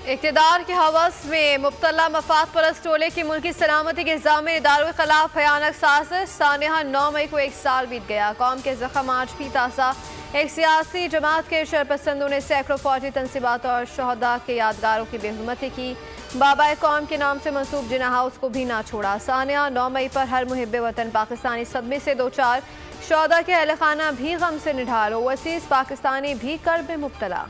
इक़्तिदार के हवस में मुब्तला मफाद परस्त टोले की मुल्की सलामती के इल्ज़ाम इदारों के खिलाफ भयानक साजिश। सानिया 9 मई को एक साल बीत गया। कौम के जख्म आज भी ताज़ा। एक सियासी जमात के शरपसंदों ने सैकड़ों फौजी तनसीबात और शहदा के यादगारों की बेहुरमती की। बाबा कौम के नाम से मंसूब जिना हाउस को भी ना छोड़ा। सानिया 9 मई पर हर मुहिब वतन पाकिस्तानी सदमे से दो चार। शहदा के अहल खाना भी गम से निढार। ओवरसीज़ पाकिस्तानी भी कर्ब में मुब्तला।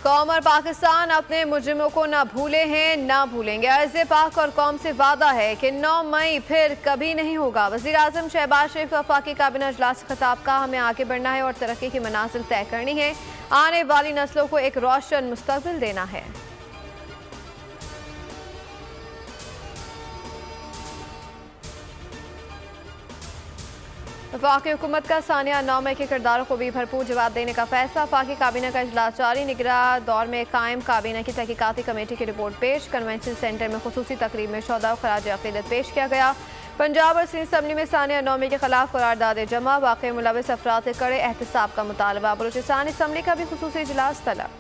कौम और पाकिस्तान अपने मुजरिमों को ना भूले हैं ना भूलेंगे। अर्ज़ पाक और कौम से वादा है कि 9 मई फिर कभी नहीं होगा। वज़ीर आज़म शहबाज शरीफ का वफाकी काबीना इजलास खिताब का हमें आगे बढ़ना है और तरक्की की मनाजिल तय करनी है। आने वाली नस्लों को एक रोशन मुस्तकबिल देना है। वफाकी हुकूमत का सानिया 9 मई के किरदारों को भी भरपूर जवाब देने का फैसला। वफाकी काबीना का इजलास जारी। निगरां दौर में कायम काबीना की तहकीकाती कमेटी की रिपोर्ट पेश। कन्वेंशन सेंटर में खुसूसी तकरीब में शोधा खराज अकीदत पेश किया गया। पंजाब और सिंध असम्बली में सानिया 9 मई के खिलाफ करारदाद जमा। वाक़े मुलविस अफराद के कड़े एहतसाब का मुतालबा। बलूचिस्तान असम्बली का भी खुसूसी इजलास तलब।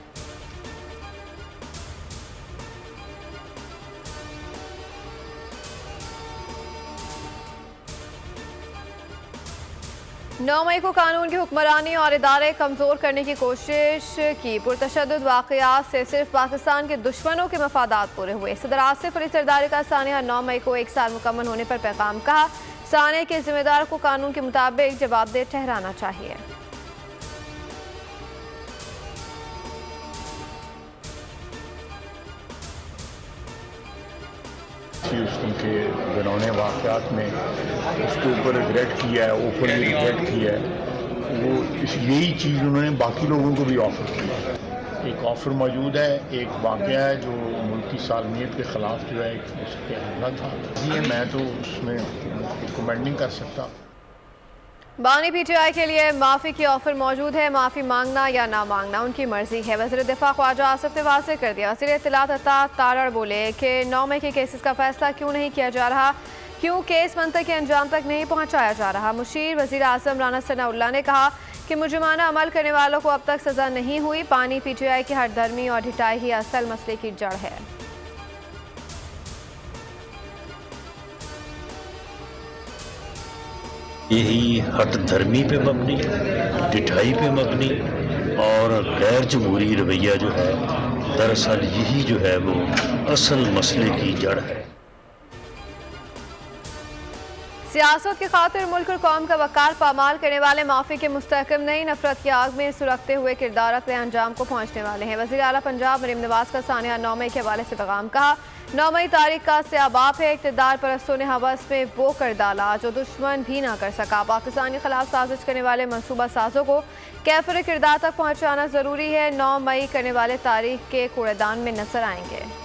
नौ मई को कानून की हुक्मरानी और इदारे कमज़ोर करने की कोशिश की। पुरतशद्दुद वाक़यात से सिर्फ पाकिस्तान के दुश्मनों के मफादात पूरे हुए। सदर आसिफ अली जरदारी का सानिया 9 मई को एक साल मुकम्मल होने पर पैगाम। कहा, सानिया के जिम्मेदार को कानून के मुताबिक जवाबदेह ठहराना चाहिए। उसके घिनौने वाक़यात में उसके ऊपर रिग्रेट किया है, ओपनली रिग्रेट किया है। वो यही चीज़ उन्होंने बाकी लोगों को भी ऑफ़र की है। एक ऑफ़र मौजूद है, एक वाक़या है जो मुल्क की सालमियत के ख़िलाफ़ जो है उसके हमला था। ये मैं तो उसमें कमेंट नहीं कर सकता। बानी पीटीआई के लिए माफ़ी की ऑफर मौजूद है। माफ़ी मांगना या ना मांगना उनकी मर्जी है। वज़ीर दिफा ख्वाजा आसिफ ने वाज़ेह कर दिया। वज़ीर इत्तलात अता तारड़ बोले कि 9 मई के केसेस का फैसला क्यों नहीं किया जा रहा, क्यों केस मंतक के अंजाम तक नहीं पहुँचाया जा रहा। मुशीर वज़ीर आज़म राना सनाउल्लाह ने कहा कि मुजरिमाना अमल करने वालों को अब तक सज़ा नहीं हुई। बानी पीटीआई की हरदर्मी और ढिठाई ही असल मसले की जड़ है। यही हट धर्मी पे मबनी, ढिठाई पे मबनी और गैर जमहूरी रवैया जो है, दरअसल यही जो है वो असल मसले की जड़ है। सियासत की खातिर मुल्क और कौम का वकार पामाल करने वाले माफी के मुस्तहकम नई नफरत की आग में सुलगते हुए किरदार अपने अंजाम को पहुंचने वाले हैं। वज़ीर आला पंजाब मरीम नवाज का सानिया 9 मई के हवाले से पैगाम। कहा, 9 मई तारीख का स्याबाब है। इक़्तिदार परस्तों ने हवस में वो कर डाला जो दुश्मन भी ना कर सका। पाकिस्तान के खिलाफ साजिश करने वाले मनसूबा साजों को कैफर किरदार तक पहुँचाना ज़रूरी है। 9 मई करने वाले तारीख के कूड़ेदान में नजर आएंगे।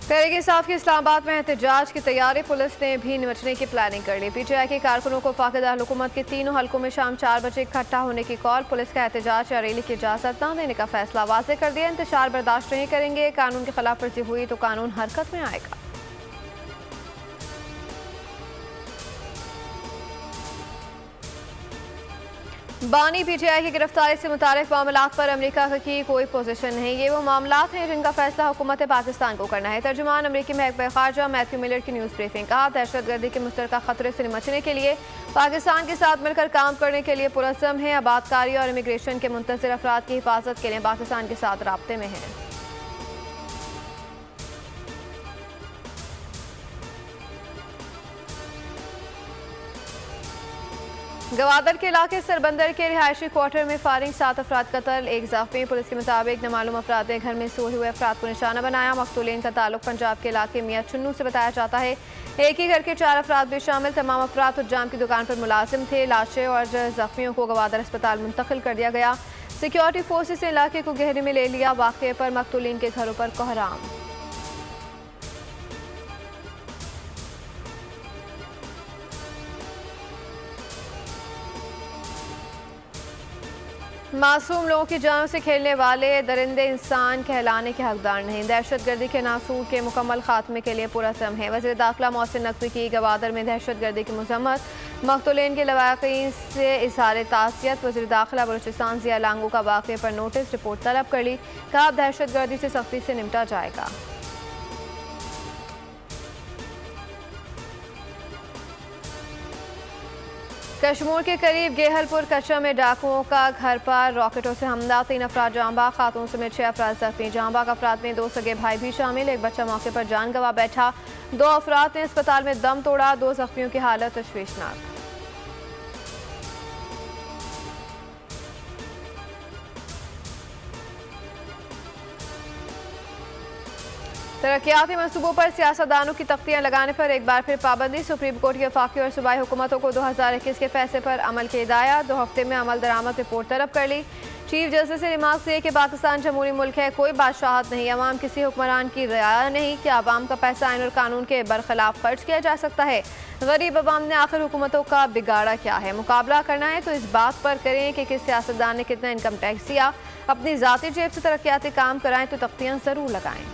तहरीक इंसाफ की इस्लामाबाद में एहतजाज की तैयारी। पुलिस ने भी निपटने की प्लानिंग कर ली। पीटीआई के कारकुनों को फाक़िदार हुकूमत के तीनों हलकों में शाम 4 बजे इकट्ठा होने की कॉल। पुलिस का एहतजाज या रैली की इजाज़त न देने का फैसला वाज़ेह कर दिया। इंतशार बर्दाश्त नहीं करेंगे। कानून की खिलाफ वर्जी हुई तो कानून हरकत में आएगा। बानी पीटीआई की गिरफ्तारी से मुतालिक मामलात पर अमेरिका की कोई पोजीशन नहीं। ये वो मामलात हैं जिनका फैसला हुकूमत पाकिस्तान को करना है। तर्जुमान अमेरिकी महकमा खारजा मैथ्यू मिलर की न्यूज़ ब्रीफिंग। कहा, दहशतगर्दी के मुश्तरका खतरे से निपटने के लिए पाकिस्तान के साथ मिलकर काम करने के लिए पुरज़्म है। आबादकारी और इमिग्रेशन के मुंतज़िर अफराद की हिफाजत के लिए पाकिस्तान के साथ राब्ते में है। गवादर के इलाके सरबंदर के रिहायशी क्वार्टर में फायरिंग, 7 अफराद कत्ल, 1 ज़ख्मी। पुलिस के मुताबिक नामालूम अफराद ने घर में सोए हुए अफराद को निशाना बनाया। मकतूलीन का ताल्लुक पंजाब के इलाके मियाँ चुन्नू से बताया जाता है। एक ही घर के 4 अफराद भी शामिल। तमाम अफराद हुज्जाम की दुकान पर मुलाजिम थे। लाशें और जख्मियों को गवादर अस्पताल मुंतकिल कर दिया गया। सिक्योरिटी फोर्सेस ने इलाके को घेरे में ले लिया। वाक़े पर मकतूलीन के घरों पर कोहराम। मासूम लोगों की जानों से खेलने वाले दरिंदे इंसान कहलाने के हकदार नहीं। दहशतगर्दी के नासूर के मुकम्मल खात्मे के लिए पूरा सम है। वज़ीर दाखिला मोहसिन नकवी की गवादर में दहशतगर्दी की मजम्मत, मकतूलीन के लवाकिन से इजहार तासियत। वज़ीर दाखिला बलूचिस्तान ज़िया लांगू का वाक़े पर नोटिस रिपोर्ट तलब कर ली। कहा अब दहशतगर्दी से सख्ती से निपटा जाएगा। कश्मीर के करीब गेहलपुर कच्चा में डाकुओं का घर पर रॉकेटों से हमला, 3 अफराद जाँ बाग, खातून समेत 6 अफराद जख्मी। जाँ बाग अफराद में 2 सगे भाई भी शामिल। एक बच्चा मौके पर जान गंवा बैठा। 2 अफराद ने अस्पताल में दम तोड़ा। 2 जख्मियों की हालत तशवीशनाक। तरक्याती मनसूबों पर सियासतदानों की तख्तियां लगाने पर एक बार फिर पाबंदी। सुप्रीम कोर्ट की वफाकी और सूबाई हुकूमतों को 2021 के फैसले पर अमल की हिदायत। 2 हफ्ते में अमल दरामद रिपोर्ट तलब कर ली। चीफ जस्टिस ने रिमार्क किए कि पाकिस्तान जमहूरी मुल्क है, कोई बादशाहत नहीं। अवाम किसी हुक्मरान की रियाया नहीं कि अवाम का पैसा आइन और कानून के बरखिलाफ खर्च किया जा सकता है। गरीब अवाम ने आखिर हुकूमतों का बिगाड़ा क्या है? मुकाबला करना है तो इस बात पर करें कि किस सियासतदान ने कितना इनकम टैक्स दिया। अपनी ज़ाती जेब से तरक्याती काम कराएं तो तख्तियां ज़रूर लगाएं।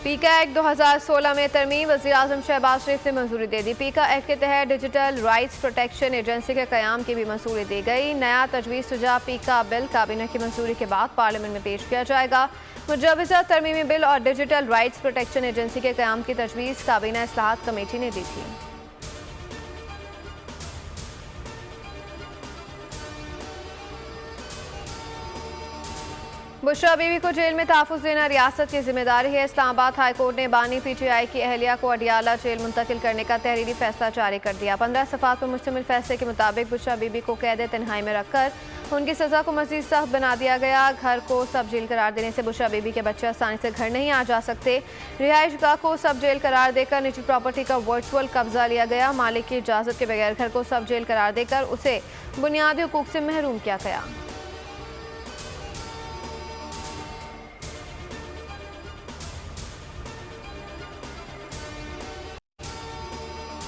पीका एक्ट 2016 में तरमीम, वज़ीर-ए-आज़म शहबाज शरीफ ने मंजूरी दे दी। पीका एक्ट के तहत डिजिटल राइट्स प्रोटेक्शन एजेंसी के क़याम की भी मंजूरी दी गई। नया तजवीज़ शुजा पीका बिल काबीना की मंजूरी के बाद पार्लियामेंट में पेश किया जाएगा। मुजवज़ा तरमीमी बिल और डिजिटल राइट्स प्रोटेक्शन एजेंसी के क़याम की तजवीज़ काबीना इस्लाहात कमेटी ने दी थी। बुशरा बीबी को जेल में तहफ़्फ़ुज़ देना रियासत की जिम्मेदारी है। इस्लामाबाद हाई कोर्ट ने बानी PTI की अहलिया को अडियाला जेल मुंतकिल करने का तहरीरी फैसला जारी कर दिया। 15 सफ़ात पर मुश्तमिल फैसले के मुताबिक बुशरा बीबी को कैद तन्हाई में रखकर उनकी सज़ा को मज़ीद सख्त बना दिया गया। घर को सब जेल करार देने से बुशरा बीबी के बच्चे आसानी से घर नहीं आ जा सकते। रिहाइशगाह को सब जेल करार देकर निजी प्रॉपर्टी का वर्चुअल कब्जा लिया गया। मालिक की इजाज़त के बगैर घर को सब जेल करार देकर उसे बुनियादी हुकूक से महरूम किया गया।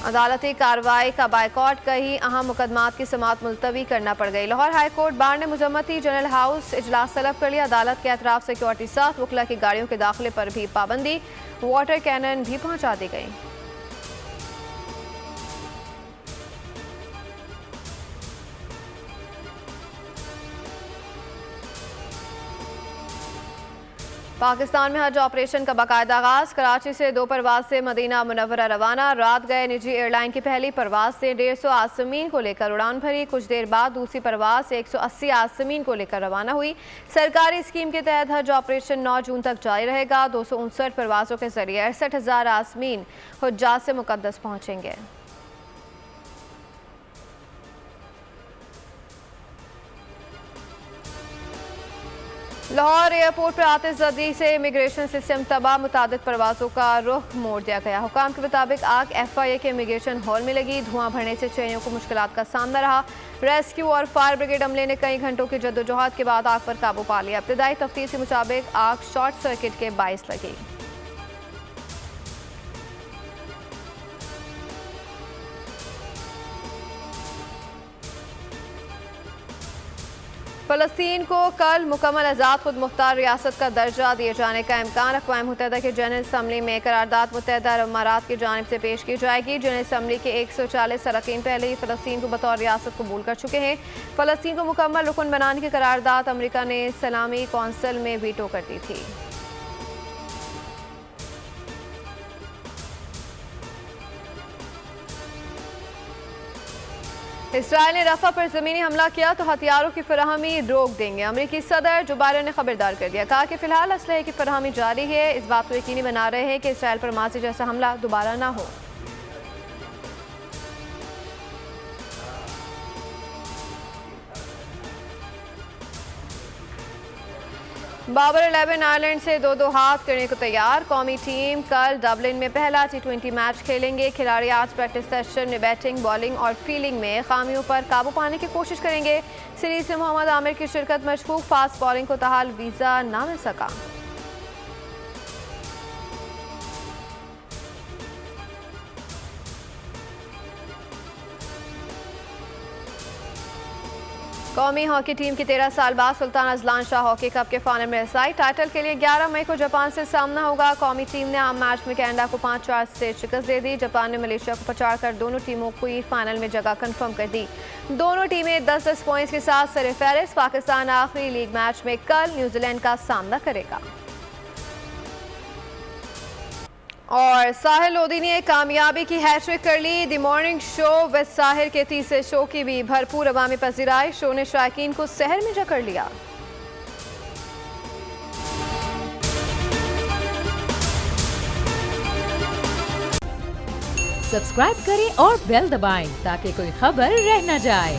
अदालती कार्रवाई का बायकॉट, कई अहम मुकदमात की समाअत मुलतवी करना पड़ गई। लाहौर हाई कोर्ट बार ने मुजम्मती जनरल हाउस इजलास तलब कर लिया। अदालत के अतराफ सिक्योरिटी साथ वकला की गाड़ियों के दाखिले पर भी पाबंदी, वाटर कैनन भी पहुंचा दी गई। पाकिस्तान में हज ऑपरेशन का बाकायदा आगाज, कराची से 2 परवाज से मदीना मुनव्वरा रवाना। रात गए निजी एयरलाइन की पहली परवाज से 150 आसमीन को लेकर उड़ान भरी। कुछ देर बाद दूसरी परवाज से 180 आसमीन को लेकर रवाना हुई। सरकारी स्कीम के तहत हज ऑपरेशन 9 जून तक जारी रहेगा। 259 परवाजों के जरिए 68,000 आसमीन हुज्जाज से मुकद्दस पहुंचेंगे। लाहौर एयरपोर्ट पर आतिशबाजी से इमिग्रेशन सिस्टम तबाह, मुतादिद परवाज़ों का रुख मोड़ दिया गया। हुकाम के मुताबिक आग FIA के इमिग्रेशन हॉल में लगी। धुआं भरने से चेनियों को मुश्किलात का सामना रहा। रेस्क्यू और फायर ब्रिगेड अमले ने कई घंटों की जद्दोजहद के बाद आग पर काबू पा लिया। इब्तदाई तफ्तीश के मुताबिक आग शॉर्ट सर्किट के बाइस लगी। फ़लस्तीन को कल मुकम्मल आज़ाद खुद मुख्तार रियासत का दर्जा दिए जाने का इम्कान। अक़वाम मुत्तहिदा के जनरल असम्बली में करारदाद मुत्तहिदा अरब अमारात की जानिब से पेश की जाएगी। जनरल असम्बली के 140 अरकान पहले ही फ़लस्तीन को बतौर रियासत कबूल कर चुके हैं। फ़लस्तीन को मुकम्मल रुकन बनाने की करारदाद अमरीका ने सलामी कौंसिल में वीटो कर दी थी। इसराइल ने रफा पर ज़मीनी हमला किया तो हथियारों की फराहमी रोक देंगे। अमरीकी सदर जो बाइडेन ने खबरदार कर दिया, कहा कि फिलहाल असलहे की फराहमी जारी है। इस बात को यकीनी बना रहे हैं कि इसराइल पर माजी जैसा हमला दोबारा ना हो। बाबर 11 आयरलैंड से 2-2 हाथ करने को तैयार। कौमी टीम कल डबलिन में पहला T20 मैच खेलेंगे। खिलाड़ी आज प्रैक्टिस सेशन में बैटिंग, बॉलिंग और फील्डिंग में खामियों पर काबू पाने की कोशिश करेंगे। सीरीज में मोहम्मद आमिर की शिरकत मशकूक, फास्ट बॉलिंग को ताहाल वीज़ा ना मिल सका। कौमी हॉकी टीम की 13 साल बाद Sultan Azlan Shah hockey cup के फाइनल में रसाई। टाइटल के लिए 11 मई को जापान से सामना होगा। कौमी टीम ने आम मैच में कनाडा को 5-4 से शिकस्त दे दी। जापान ने मलेशिया को पछाड़कर दोनों टीमों को फाइनल में जगह कंफर्म कर दी। दोनों टीमें 10-10 पॉइंट्स के साथ सर-ए-फहरिस्त। पाकिस्तान आखिरी लीग मैच में कल न्यूजीलैंड का सामना करेगा। और साहिल लोधी ने कामयाबी की हैट्रिक कर ली। The morning show with Sahir के तीसरे शो की भी भरपूर अवामी पजीराई। शो ने शायकीन को सहर में जकड़ लिया। सब्सक्राइब करें और बेल दबाएं ताकि कोई खबर रह न जाए।